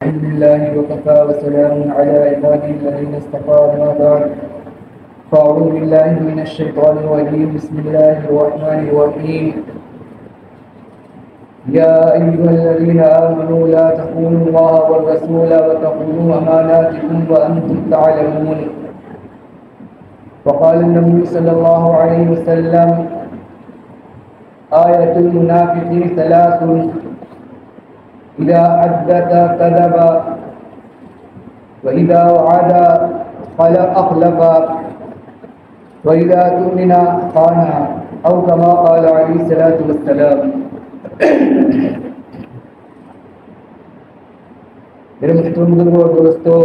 الحمد لله وكفى وسلام على عباده الذين اصطفى ما بعد فأعوذ بالله من الشيطان الرجيم بسم الله الرحمن الرحيم يا أيها الذين آمنوا لا تخونوا الله والرسول وتخونوا أماناتكم وأنتم تعلمون وقال النبي صلى الله عليه وسلم آية المنافق ثلاث إذا حدث كذب وإذا وعد أخلف وإذا تؤمن خان أو كما قال عليه الصلاة والسلام. میرے محترم بزرگوں اور دوستو،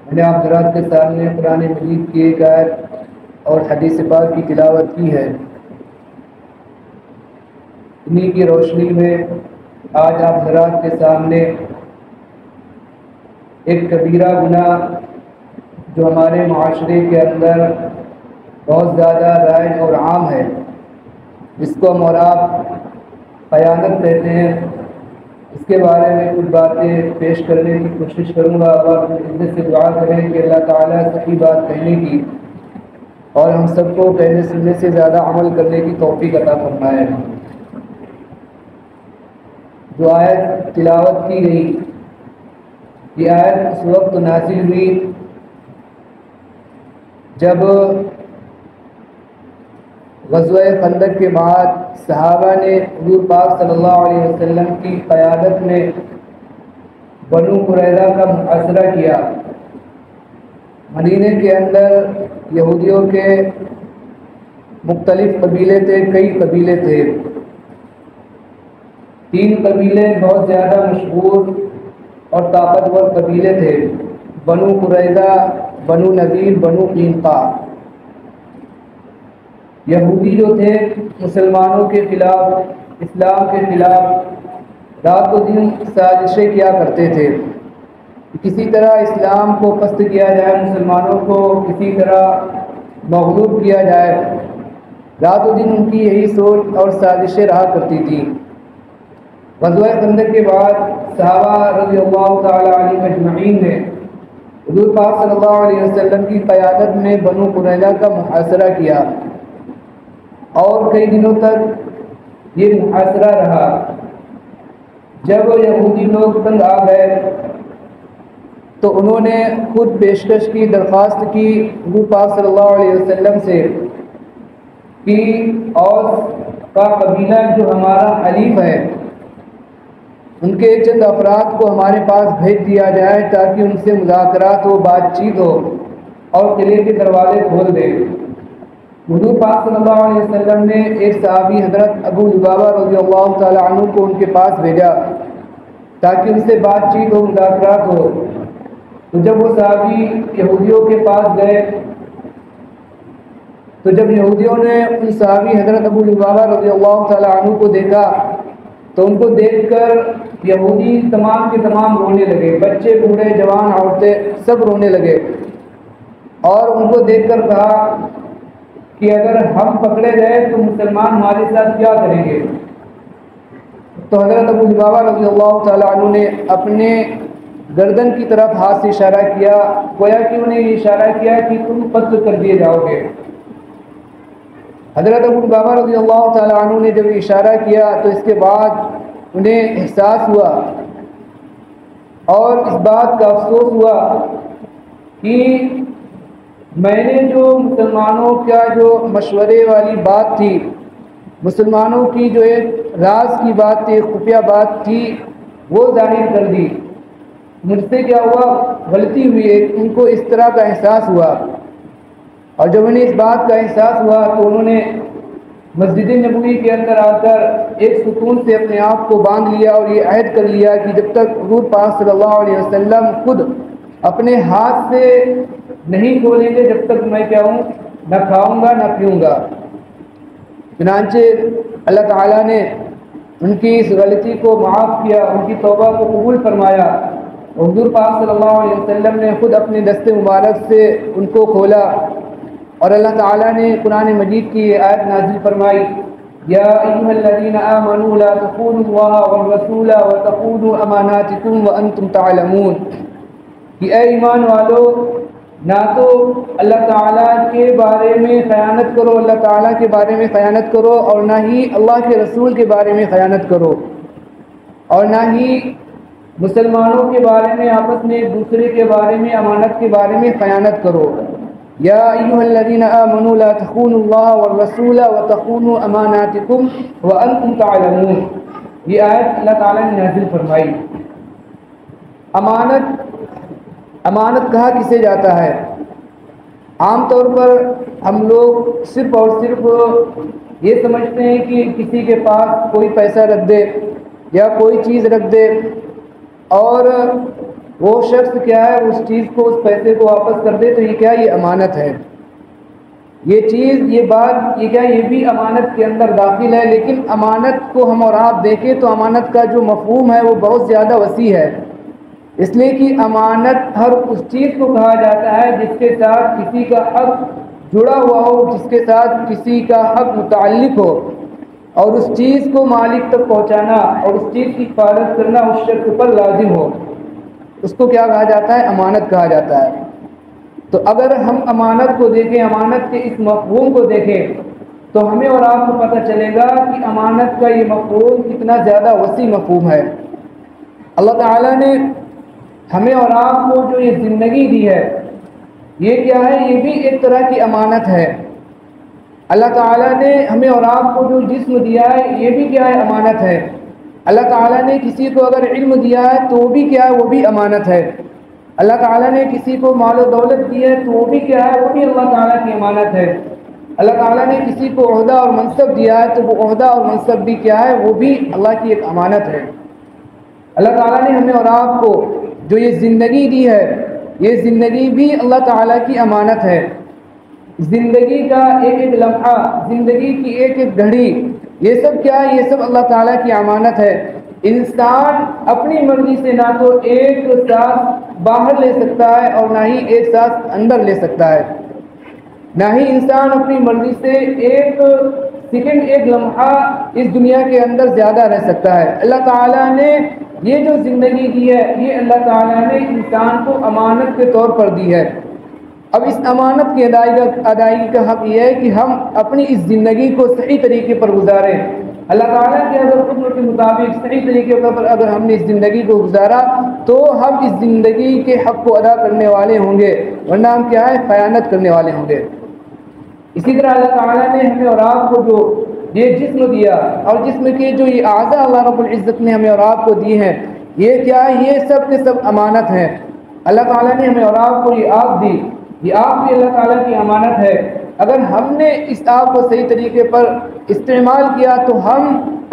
میں نے آپ حضرات کے سامنے قرآن مجید کی ایک آیت اور حدیث پاک کی تلاوت کی ہے. انہی کی روشنی میں آج آپ حضرات کے سامنے ایک کبیرہ گناہ جو ہمارے معاشرے کے اندر بہت زیادہ رائج اور عام ہے، جس کو ہم اور آپ خیانت کہتے ہیں، اس کے بارے میں کچھ باتیں پیش کرنے کی کوشش کروں گا. اور عزت سے دعا کریں کہ اللہ تعالیٰ صحیح بات کہنے کی اور ہم سب کو کہنے سننے سے زیادہ عمل کرنے کی توفیق عطا فرمائے. جو آیت تلاوت کی گئی، یہ آیت اس وقت نازل ہوئی جب غزوہ خندق کے بعد صحابہ نے حضور پاک صلی اللہ علیہ وسلم کی قیادت میں بنو قریظہ کا محاصرہ کیا. مدینے کے اندر یہودیوں کے مختلف قبیلے تھے، کئی قبیلے تھے. 3 قبیلے بہت زیادہ مشہور اور طاقتور قبیلے تھے: بنو قریظہ، بنو نذیر، بنو قینقاع. یہودی جو تھے مسلمانوں کے خلاف، اسلام کے خلاف رات و دن سازشیں کیا کرتے تھے. کسی طرح اسلام کو پست کیا جائے، مسلمانوں کو کسی طرح مغلوب کیا جائے. رات و دن ان کی یہی سوچ اور سازشیں رہا کرتی تھیں. غزوہ خندق کے بعد صحابہ رضی اللہ تعالی عنہم اجمعین نے حضور پاک صلی اللہ علیہ وسلم کی قیادت میں بنو قریظہ کا محاصرہ کیا اور کئی دنوں تک یہ محاصرہ رہا. جب یہودی لوگ تنگ آ گئے تو انہوں نے خود پیشکش کی، درخواست کی حضور پاک صلی اللہ علیہ وسلم سے کہ اوس کا قبیلہ جو ہمارا حلیف ہے، ان کے چند افراد کو ہمارے پاس بھیج دیا جائے تاکہ ان سے مذاکرات ہو، بات چیت ہو اور قلعے کے دروازے کھول دیں. حضور پاک صلی اللہ علیہ وسلم نے ایک صحابی حضرت ابو لبابہ رضی اللہ تعالی عنہ کو ان کے پاس بھیجا تاکہ ان سے بات چیت ہو، مذاکرات ہو. تو جب وہ صحابی یہودیوں کے پاس گئے تو جب یہودیوں نے ان صحابی حضرت ابو لبابہ رضی اللہ تعالی عنہ کو دیکھا تو ان کو دیکھ کر یہودی تمام کے تمام رونے لگے. بچے، بوڑھے، جوان، عورتیں سب رونے لگے اور ان کو دیکھ کر کہا کہ اگر ہم پکڑے گئے تو مسلمان ہمارے ساتھ کیا کریں گے؟ تو حضرت ابو لبابہ رضی اللہ تعالی عنہ نے اپنے گردن کی طرف ہاتھ سے اشارہ کیا، گویا کہ انہیں یہ اشارہ کیا کہ تم قتل کر دیے جاؤ گے. حضرت ابو لبابہ رضی اللہ تعالی عنہ نے جب اشارہ کیا تو اس کے بعد انہیں احساس ہوا اور اس بات کا افسوس ہوا کہ میں نے جو مسلمانوں کا جو مشورے والی بات تھی، مسلمانوں کی جو ایک راز کی بات تھی، خفیہ بات تھی، وہ ظاہر کر دی. مجھ سے کیا ہوا؟ غلطی ہوئی. ان کو اس طرح کا احساس ہوا اور جب انہیں اس بات کا احساس ہوا تو انہوں نے مسجد نبوی کے اندر آ کر ایک ستون سے اپنے آپ کو باندھ لیا اور یہ عہد کر لیا کہ جب تک حضور پاک صلی اللہ علیہ وسلم خود اپنے ہاتھ سے نہیں کھولیں گے جب تک میں کیا ہوں، نہ کھاؤں گا نہ پیوں گا. چنانچہ اللہ تعالیٰ نے ان کی اس غلطی کو معاف کیا، ان کی توبہ کو قبول فرمایا. حضور پاک صلی اللہ علیہ وسلم نے خود اپنے دست مبارک سے ان کو کھولا اور اللہ تعالیٰ نے قرآن مجید کی یہ آیت نازل فرمائی یا ایھا الذین آمنوا لا تخونوا اللہ والرسول وتخونوا اماناتکم وانتم تعلمون، کہ اے ایمان والو، نہ تو اللہ تعالیٰ کے بارے میں خیانت کرو، اللہ تعالیٰ کے بارے میں خیانت کرو، اور نہ ہی اللہ کے رسول کے بارے میں خیانت کرو، اور نہ ہی مسلمانوں کے بارے میں آپس میں ایک دوسرے کے بارے میں امانت کے بارے میں خیانت کرو۔ یا ایھا الذین آمنوا لا تخونوا اللہ والرسول وتخونوا اماناتکم وانتم تعلمون، یہ آیت اللہ تعالیٰ نے نازل فرمائی۔ امانت کہا کسے جاتا ہے؟ عام طور پر ہم لوگ صرف اور صرف یہ سمجھتے ہیں کہ کسی کے پاس کوئی پیسہ رکھ دے یا کوئی چیز رکھ دے، اور وہ شخص کیا ہے اس چیز کو، اس پیسے کو واپس کر دے، تو یہ کیا، یہ امانت ہے، یہ چیز، یہ بات، یہ کیا، یہ بھی امانت کے اندر داخل ہے۔ لیکن امانت کو ہم اور آپ دیکھیں تو امانت کا جو مفہوم ہے وہ بہت زیادہ وسیع ہے، اس لیے کہ امانت ہر اس چیز کو کہا جاتا ہے جس کے ساتھ کسی کا حق جڑا ہوا ہو، جس کے ساتھ کسی کا حق متعلق ہو، اور اس چیز کو مالک تک پہنچانا اور اس چیز کی حفاظت کرنا اس شخص پر لازم ہو، اس کو کیا کہا جاتا ہے؟ امانت کہا جاتا ہے۔ تو اگر ہم امانت کو دیکھیں، امانت کے اس مفہوم کو دیکھیں، تو ہمیں اور آپ کو پتہ چلے گا کہ امانت کا یہ مفہوم کتنا زیادہ وسیع مفہوم ہے۔ اللہ تعالیٰ نے ہمیں اور آپ کو جو یہ زندگی دی ہے، یہ کیا ہے؟ یہ بھی ایک طرح کی امانت ہے۔ اللہ تعالیٰ نے ہمیں اور آپ کو جو جسم دیا ہے، یہ بھی کیا ہے؟ امانت ہے۔ اللہ تعالیٰ نے کسی کو اگر علم دیا ہے تو وہ بھی کیا ہے؟ وہ بھی امانت ہے۔ اللہ تعالیٰ نے کسی کو مال و دولت دی ہے تو وہ بھی کیا ہے؟ وہ بھی اللہ تعالیٰ کی امانت ہے۔ اللہ تعالیٰ نے کسی کو عہدہ اور منصب دیا ہے تو وہ عہدہ اور منصب بھی کیا ہے؟ وہ بھی اللہ کی ایک امانت ہے۔ اللہ تعالیٰ نے ہمیں اور آپ کو جو یہ زندگی دی ہے، یہ زندگی بھی اللہ تعالیٰ کی امانت ہے۔ زندگی کا ایک ایک لمحہ، زندگی کی ایک ایک گھڑی، یہ سب کیا ہے؟ یہ سب اللہ تعالیٰ کی امانت ہے۔ انسان اپنی مرضی سے نہ تو ایک سانس باہر لے سکتا ہے اور نہ ہی ایک سانس اندر لے سکتا ہے، نہ ہی انسان اپنی مرضی سے ایک سیکنڈ، ایک لمحہ اس دنیا کے اندر زیادہ رہ سکتا ہے۔ اللہ تعالیٰ نے یہ جو زندگی دی ہے، یہ اللہ تعالیٰ نے انسان کو امانت کے طور پر دی ہے۔ اب اس امانت کی ادائیگی کا حق یہ ہے کہ ہم اپنی اس زندگی کو صحیح طریقے پر گزاریں۔ اللہ تعالیٰ کے اگر حکم کے مطابق صحیح طریقے پر اگر ہم نے اس زندگی کو گزارا تو ہم اس زندگی کے حق کو ادا کرنے والے ہوں گے، ورنہ ہم کیا ہے؟ خیانت کرنے والے ہوں گے۔ اسی طرح اللہ تعالیٰ نے ہمیں اور آپ کو جو یہ جسم دیا، اور جسم کے جو یہ اعضاء اللہ رب العزت نے ہمیں اور آپ کو دی ہیں، یہ کیا ہے؟ یہ سب کے سب امانت ہیں۔ اللہ تعالیٰ نے ہمیں اور آپ کو یہ آنکھ دی، یہ آنکھ بھی اللہ تعالیٰ کی امانت ہے۔ اگر ہم نے اس آنکھ کو صحیح طریقے پر استعمال کیا تو ہم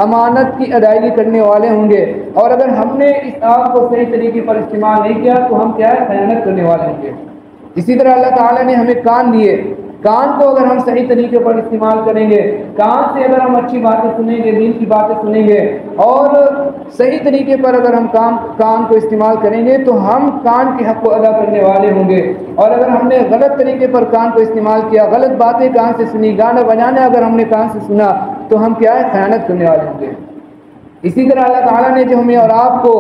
امانت کی ادائیگی کرنے والے ہوں گے، اور اگر ہم نے اس آنکھ کو صحیح طریقے پر استعمال نہیں کیا تو ہم کیا ہے؟ خیانت کرنے والے ہوں گے۔ اسی طرح اللہ تعالیٰ نے ہمیں کان دیے، کان کو اگر ہم صحیح طریقے پر استعمال کریں گے، کان سے اگر ہم اچھی باتیں سنیں گے، دین کی باتیں سنیں گے، اور صحیح طریقے پر اگر ہم کان کو استعمال کریں گے تو ہم کان کے حق کو ادا کرنے والے ہوں گے۔ اور اگر ہم نے غلط طریقے پر کان کو استعمال کیا، غلط باتیں کان سے سنی، گانا بجانا اگر ہم نے کان سے سنا تو ہم کیا ہے؟ خیانت کرنے والے ہوں گے۔ اسی طرح اللہ تعالیٰ نے جو ہمیں اور آپ کو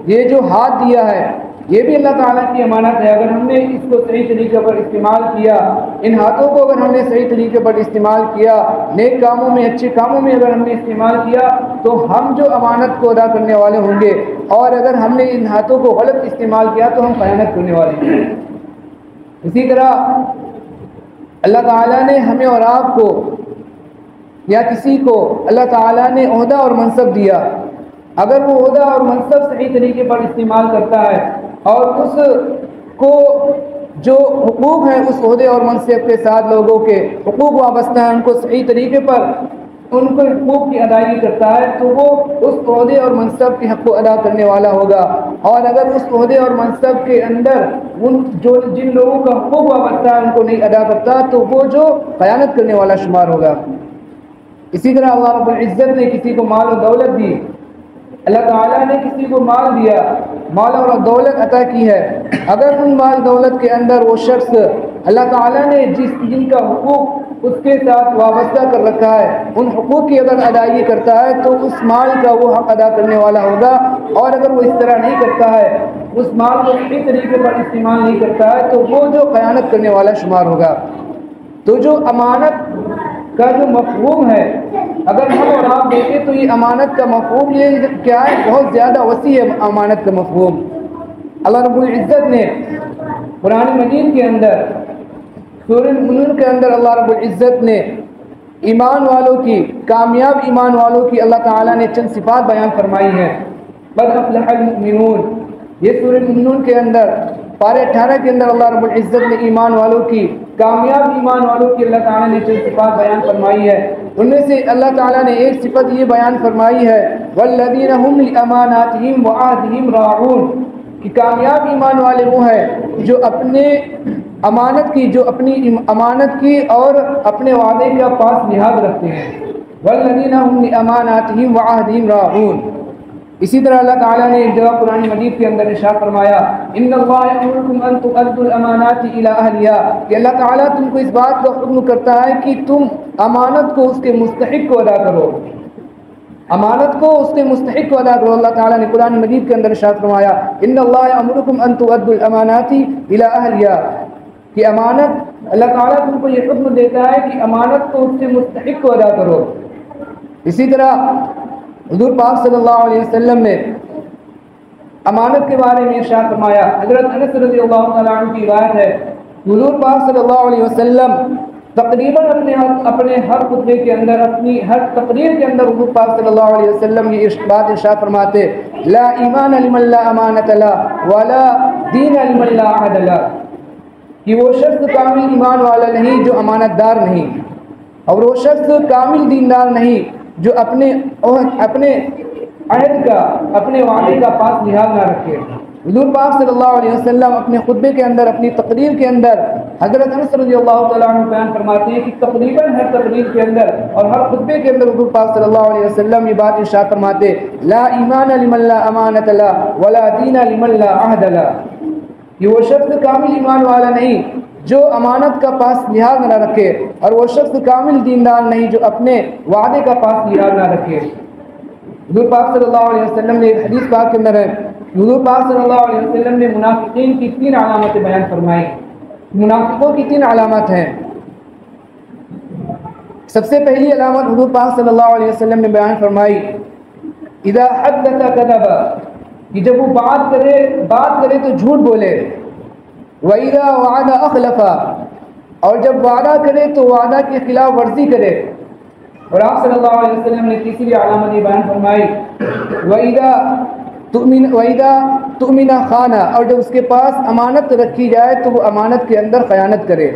یہ جو ہاتھ دیا ہے، یہ بھی اللہ تعالیٰ کی امانت ہے۔ اگر ہم نے اس کو صحیح طریقے پر استعمال کیا، ان ہاتھوں کو اگر ہم نے صحیح طریقے پر استعمال کیا، نیک کاموں میں، اچھے کاموں میں اگر ہم نے استعمال کیا تو ہم جو امانت کو ادا کرنے والے ہوں گے، اور اگر ہم نے ان ہاتھوں کو غلط استعمال کیا تو ہم خیانت کرنے والے ہوں گے۔ اسی طرح اللہ تعالیٰ نے ہمیں اور آپ کو یا کسی کو اللہ تعالیٰ نے عہدہ اور منصب دیا، اگر وہ عہدہ اور منصب صحیح طریقے پر استعمال کرتا ہے اور اس کو جو حقوق ہیں اس عہدے اور منصب کے ساتھ لوگوں کے حقوق وابستہ ہیں، ان کو صحیح طریقے پر ان کو حقوق کی ادائیگی کرتا ہے تو وہ اس عہدے اور منصب کے حق کو ادا کرنے والا ہوگا۔ اور اگر اس عہدے اور منصب کے اندر جن لوگوں کا حقوق وابستہ ہے ان کو نہیں ادا کرتا تو وہ جو خیانت کرنے والا شمار ہوگا۔ اسی طرح اللہ رب العزت نے کسی کو مال و دولت دی، اللہ تعالیٰ نے کسی کو مال دیا، مال اور دولت عطا کی ہے، اگر ان مال دولت کے اندر وہ شخص اللہ تعالیٰ نے جن کا حقوق اس کے ساتھ وابستہ کر رکھا ہے، ان حقوق کی اگر ادائیگی کرتا ہے تو اس مال کا وہ حق ادا کرنے والا ہوگا، اور اگر وہ اس طرح نہیں کرتا ہے، اس مال کو صحیح طریقے پر استعمال نہیں کرتا ہے تو وہ جو خیانت کرنے والا شمار ہوگا۔ تو جو امانت کا جو مفہوم ہے، اگر ہم اور آپ دیکھیں تو یہ امانت کا مفہوم یہ کیا ہے، بہت زیادہ وسیع ہے امانت کا مفہوم۔ اللہ رب العزت نے قرآن مجید کے اندر سورہ المؤمنون کے اندر اللہ رب العزت نے ایمان والوں کی، کامیاب ایمان والوں کی اللہ تعالیٰ نے چند صفات بیان فرمائی ہیں۔ قد افلح المؤمنون، یہ سورہ المؤمنون کے اندر پارے 18 کے اندر اللہ رب العزت نے ایمان والوں کی، کامیاب ایمان والوں کی اللہ تعالیٰ نے چند صفات بیان فرمائی ہے۔ ان میں سے اللہ تعالیٰ نے ایک صفت یہ بیان فرمائی ہے والذین هم لاماناتہم وعہدہم راعون، کہ کامیاب ایمان والے وہ ہیں جو اپنے امانت کی، جو اپنی امانت کی اور اپنے وعدے کا پاس لحاظ رکھتے ہیں۔ والذین هم لاماناتہم وعہدہم راعون۔ اسی طرح اللہ تعالیٰ نے ایک جگہ قرآن مجید کے اندر ارشاد فرمایا ان اللہ یأمرکم ان تؤدوا الامانات الی اہلہا، کہ اللہ تعالیٰ تم کو اس بات کا حکم کرتا ہے کہ تم امانت کو اس کے مستحق کو ادا کرو، امانت کو اس کے مستحق کو ادا کرو۔ اللہ تعالیٰ نے قرآن مجید کے اندر ارشاد فرمایا ان اللہ یأمرکم ان تؤدوا الامانات الی اہلہا، کہ امانت، اللہ تعالیٰ تم کو یہ حکم دیتا ہے کہ امانت کو اس کے مستحق کو ادا کرو۔ اسی طرح حضور پاک صلی اللہ علیہ وسلم نے امانت کے بارے میں ارشاد فرمایا، حضرت انس رضی اللہ تعالیٰ عنہ کی روایت ہے، حضور پاک صلی اللہ علیہ وسلم تقریباً اپنے ہر خطبے کے اندر، اپنی ہر تقریر کے اندر حضور پاک صلی اللہ علیہ وسلم یہ بات ارشاد فرماتے لا ایمان لمن لا امانت له ولا دین لمن لا عہد له، کہ وہ شخص کامل ایمان والا نہیں جو امانت دار نہیں، اور وہ شخص کامل دیندار نہیں جو اپنے عہد کا، اپنے وعدے کا پاس لحاظ نہ رکھے۔ حضور پاک صلی اللہ علیہ وسلم اپنے خطبے کے اندر، اپنی تقریر کے اندر حضرت انس رضی اللہ تعالیٰ عنہ بیان فرماتے ہیں کہ تقریباً ہر تقریر کے اندر اور ہر خطبے کے اندر حضور پاک صلی اللہ علیہ وسلم یہ بات ارشاد فرماتے لا ایمان لمن لا امانت له ولا دین لمن لا عہد له، کہ وہ شخص کامل ایمان والا نہیں جو امانت کا پاس لحاظ نہ رکھے، اور وہ شخص کامل دیندار نہیں جو اپنے وعدے کا پاس لحاظ نہ رکھے۔ حضور پاک صلی اللہ علیہ وسلم نے ایک حدیث پاک کے اندر ہے، حضور پاک صلی اللہ علیہ وسلم نے منافقین کی 3 علامتیں بیان فرمائی۔ منافقوں کی 3 علامات ہیں۔ سب سے پہلی علامت حضور پاک صلی اللہ علیہ وسلم نے بیان فرمائی اذا حدث کذب، کہ جب وہ بات کرے تو جھوٹ بولے، وَإِذَا وَعَدَ أَخْلَفَ، اور جب وعدہ کرے تو وعدہ کی خلاف ورزی کرے۔ اور آپ صلی اللہ علیہ وسلم نے تیسری علامت یہ بیان فرمائی وَإِذَا تُؤْمِنَ خَانَ، اور جب اس کے پاس امانت رکھی جائے تو وہ امانت کے اندر خیانت کرے۔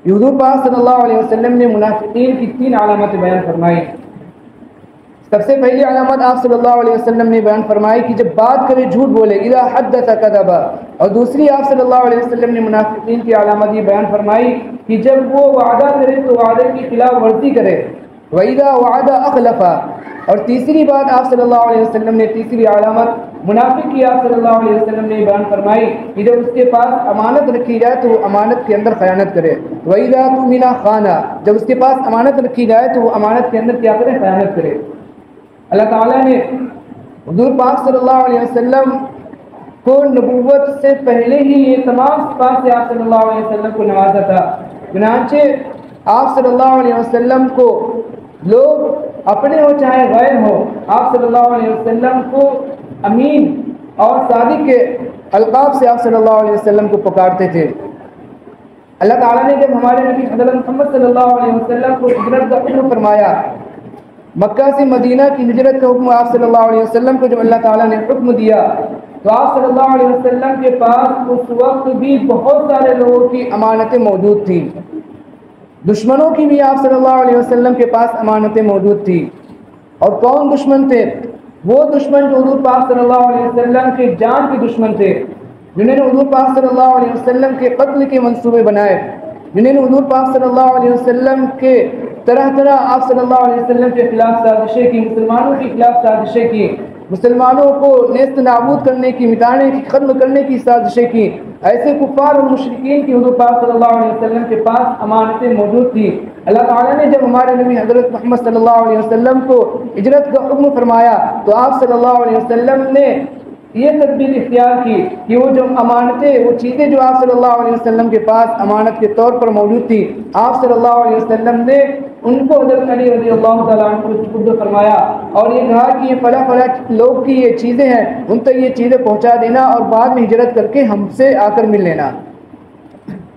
حضور پاک صلی اللہ علیہ وسلم نے منافقین کی 3 علامتیں بیان فرمائی۔ سب سے پہلی علامت آپ صلی اللہ علیہ وسلم نے بیان فرمائی کہ جب بات کرے جھوٹ بولے، اذا حدث کذب، اور دوسری آپ صلی اللہ علیہ وسلم نے منافقین کی علامت یہ بیان فرمائی کہ جب وہ وعدہ کرے تو وعدے کی خلاف ورزی کرے، وَإِذَا وَعَدَ أَخْلَفَ، اور تیسری بات آپ صلی اللہ علیہ وسلم نے، تیسری علامت منافق کی آپ صلی اللہ علیہ وسلم نے بیان فرمائی کہ جب اس کے پاس امانت رکھی جائے تو وہ امانت کے اندر خیانت کرے، وَإِذَا تُؤْمِنَ خَانَ، جب اس کے پاس امانت رکھی جائے تو وہ امانت کے اندر کیا کرے، خیانت کرے۔ اللہ تعالیٰ نے حضور پاک صلی اللہ علیہ وسلم کو نبوت سے پہلے ہی یہ تمام صفات سے آپ صلی اللہ علیہ وسلم کو نوازا تھا، چنانچہ آپ صلی اللہ علیہ وسلم کو لوگ اپنے ہو چاہے غیر ہو، آپ صلی اللہ علیہ وسلم کو امین اور صادق کے القاب سے آپ صلی اللہ علیہ وسلم کو پکارتے تھے۔ اللہ تعالیٰ نے جب ہمارے نبی حضرت محمد صلی اللہ علیہ وسلم کو ہجرت کا حکم فرمایا، مکہ سے مدینہ کی ہجرت کا حکم آپ صلی اللہ علیہ وسلم کو جب اللہ تعالیٰ نے حکم دیا تو آپ صلی اللہ علیہ وسلم کے پاس اس وقت بھی بہت سارے لوگوں کی امانتیں موجود تھیں، دشمنوں کی بھی آپ صلی اللہ علیہ وسلم کے پاس امانتیں موجود تھیں۔ اور کون دشمن تھے؟ وہ دشمن جو حضور پاک صلی اللہ علیہ وسلم کے جان کے دشمن تھے، جنہوں نے حضور پاک صلی اللہ علیہ وسلم کے قتل کے منصوبے بنائے، جنہوں نے حضور پاک صلی اللہ علیہ وسلم کے طرح آپ صلی اللہ علیہ وسلم کے خلاف سازشیں کی، مسلمانوں کے خلاف سازشیں کی، مسلمانوں کو نیست نابود کرنے کی، مٹانے کی، ختم کرنے کی سازشیں کی۔ ایسے کفار اور مشرکین کی حضور پاک صلی اللہ علیہ وسلم کے پاس امانتیں موجود تھیں۔ اللہ تعالیٰ نے جب ہمارے نبی حضرت محمد صلی اللہ علیہ وسلم کو ہجرت کا حکم فرمایا تو آپ صلی اللہ علیہ وسلم نے یہ تدبیر اختیار کی کہ وہ جو امانتیں، وہ چیزیں جو آپ صلی اللہ علیہ وسلم کے پاس امانت کے طور پر موجود تھی، آپ صلی اللہ علیہ وسلم نے ان کو حضرت علی رضی اللہ تعالیٰ عنہ کو سپرد فرمایا اور یہ کہا کہ یہ فلاں فلاں لوگ کی یہ چیزیں ہیں، ان تک یہ چیزیں پہنچا دینا اور بعد میں ہجرت کر کے ہم سے آ کر مل لینا۔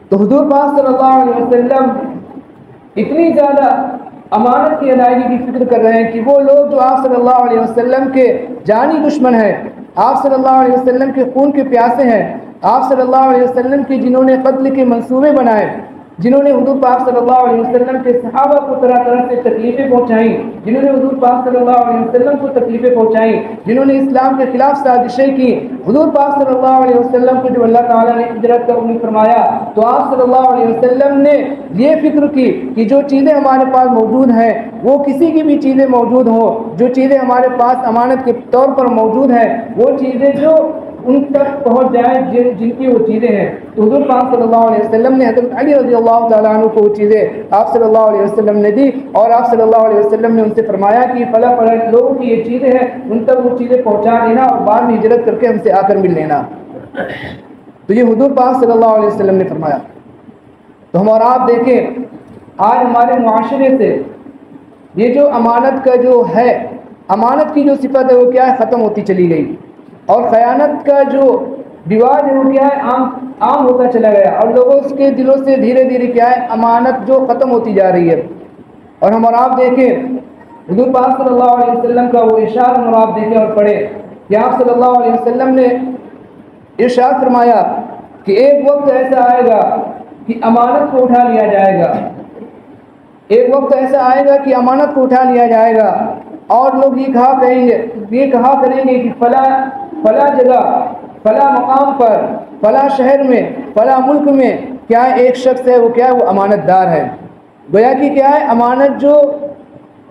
تو حضور پاک صلی اللہ علیہ وسلم اتنی زیادہ امانت کی ادائیگی کی فکر کر رہے ہیں کہ وہ لوگ جو آپ صلی اللہ علیہ وسلم کے جانی دشمن ہیں، آپ صلی اللہ علیہ وسلم کے خون کے پیاسے ہیں، آپ صلی اللہ علیہ وسلم کے جنہوں نے قتل کے منصوبے بنائے، جنہوں نے حضور پاک صلی اللہ علیہ وسلم کے صحابہ کو طرح طرح سے تکلیفیں پہنچائیں، جنہوں نے حضور پاک صلی اللہ علیہ وسلم کو تکلیفیں پہنچائیں، جنہوں نے اسلام کے خلاف سازشیں کی، حضور پاک صلی اللہ علیہ وسلم کو جب اللہ تعالیٰ نے ہجرت کا حکم فرمایا تو آپ صلی اللہ علیہ وسلم نے یہ فکر کی کہ جو چیزیں ہمارے پاس موجود ہیں وہ کسی کی بھی چیزیں موجود ہوں، جو چیزیں ہمارے پاس امانت کے طور پر موجود ہیں وہ چیزیں جو ان تک پہنچ جائیں جن کی وہ چیزیں ہیں۔ تو حضور پاک صلی اللہ علیہ وسلم نے حضرت علی رضی اللہ تعالیٰ عنہ کو وہ چیزیں آپ صلی اللہ علیہ وسلم نے دی اور آپ صلی اللہ علیہ وسلم نے ان سے فرمایا کہ فلاں فلاں لوگوں کی یہ چیزیں ہیں، ان تک وہ چیزیں پہنچا دینا اور بعد میں ہجرت کر کے ہم سے آ کر مل لینا۔ تو یہ حضور پاک صلی اللہ علیہ وسلم نے فرمایا۔ تو ہم اور آپ دیکھیں آج ہمارے معاشرے سے یہ جو امانت کا جو ہے، امانت کی جو صفت ہے وہ کیا ہے، ختم ہوتی چلی گئی، اور خیانت کا جو رواج ہے وہ کیا ہے، عام ہوتا چلا گیا، اور لوگوں کے دلوں سے دھیرے دھیرے کیا ہے، امانت جو ختم ہوتی جا رہی ہے۔ اور ہم اور آپ دیکھیں حضور پاک صلی اللہ علیہ وسلم کا وہ ارشاد ہم اور آپ دیکھیں اور پڑھیں کہ آپ صلی اللہ علیہ وسلم نے ارشاد فرمایا کہ ایک وقت ایسا آئے گا کہ امانت کو اٹھا لیا جائے گا، ایک وقت ایسا آئے گا کہ امانت کو اٹھا لیا جائے گا اور لوگ یہ کہا کریں گے کہ فلاں جگہ، فلاں مقام پر، فلاں شہر میں، فلاں ملک میں کیا ہے ایک شخص ہے، وہ کیا ہے، وہ امانت دار ہے۔ گویا کہ کیا ہے، امانت جو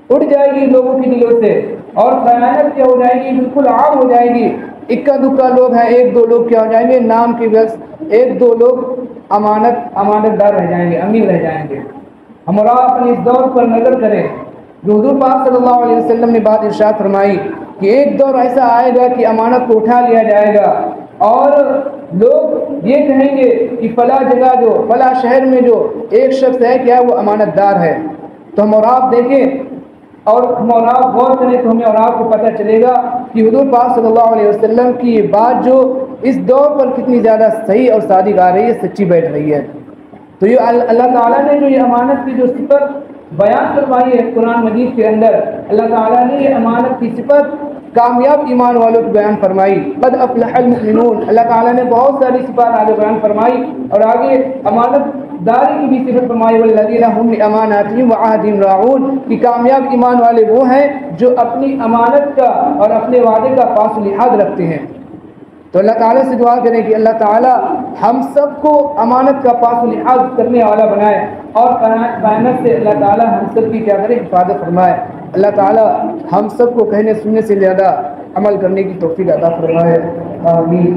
اڑ جائے گی لوگوں کے دلوں سے اور خیانت کیا ہو جائے گی، بالکل عام ہو جائے گی۔ اکا دکا لوگ ہیں، ایک دو لوگ کیا ہو جائیں گے، نام کی بس ایک دو لوگ امانت دار رہ جائیں گے، امین رہ جائیں گے۔ ہم اور آپ اپنے اس دور پر نظر کریں جو حضور پاک صلی اللہ علیہ وسلم نے بات ارشاد فرمائی کہ ایک دور ایسا آئے گا کہ امانت کو اٹھا لیا جائے گا اور لوگ یہ کہیں گے کہ فلاں جگہ جو، فلاں شہر میں جو ایک شخص ہے کیا وہ امانت دار ہے۔ تو ہم اور آپ دیکھیں اور ہم اور آپ غور کریں تو ہمیں اور آپ کو پتہ چلے گا کہ حضور پاک صلی اللہ علیہ وسلم کی یہ بات جو اس دور پر کتنی زیادہ صحیح اور صادق آ رہی ہے، سچی بیٹھ رہی ہے۔ تو یہ اللہ تعالیٰ نے جو یہ امانت کی جو صفت بیان فرمائی ہے قرآن مجید کے اندر، اللہ تعالیٰ نے یہ امانت کی صفت کامیاب ایمان والوں کی بیان فرمائی، قد افلح المؤمنون، اللہ تعالیٰ نے بہت ساری صفات آگے بیان فرمائی اور آگے امانت داری کی بھی صفت فرمائی، والذین هم لاماناتهم وعهدهم راعون، کہ کامیاب ایمان والے وہ ہیں جو اپنی امانت کا اور اپنے وعدے کا پاس و لحاظ رکھتے ہیں۔ تو اللہ تعالیٰ سے دعا کریں کہ اللہ تعالیٰ ہم سب کو امانت کا پاس و لحاظ کرنے والا بنائے اور خیانت سے اللہ تعالیٰ ہم سب کی کیا کرے، حفاظت فرمائے۔ اللہ تعالیٰ ہم سب کو کہنے سننے سے زیادہ عمل کرنے کی توفیق عطا فرمائے، آمین۔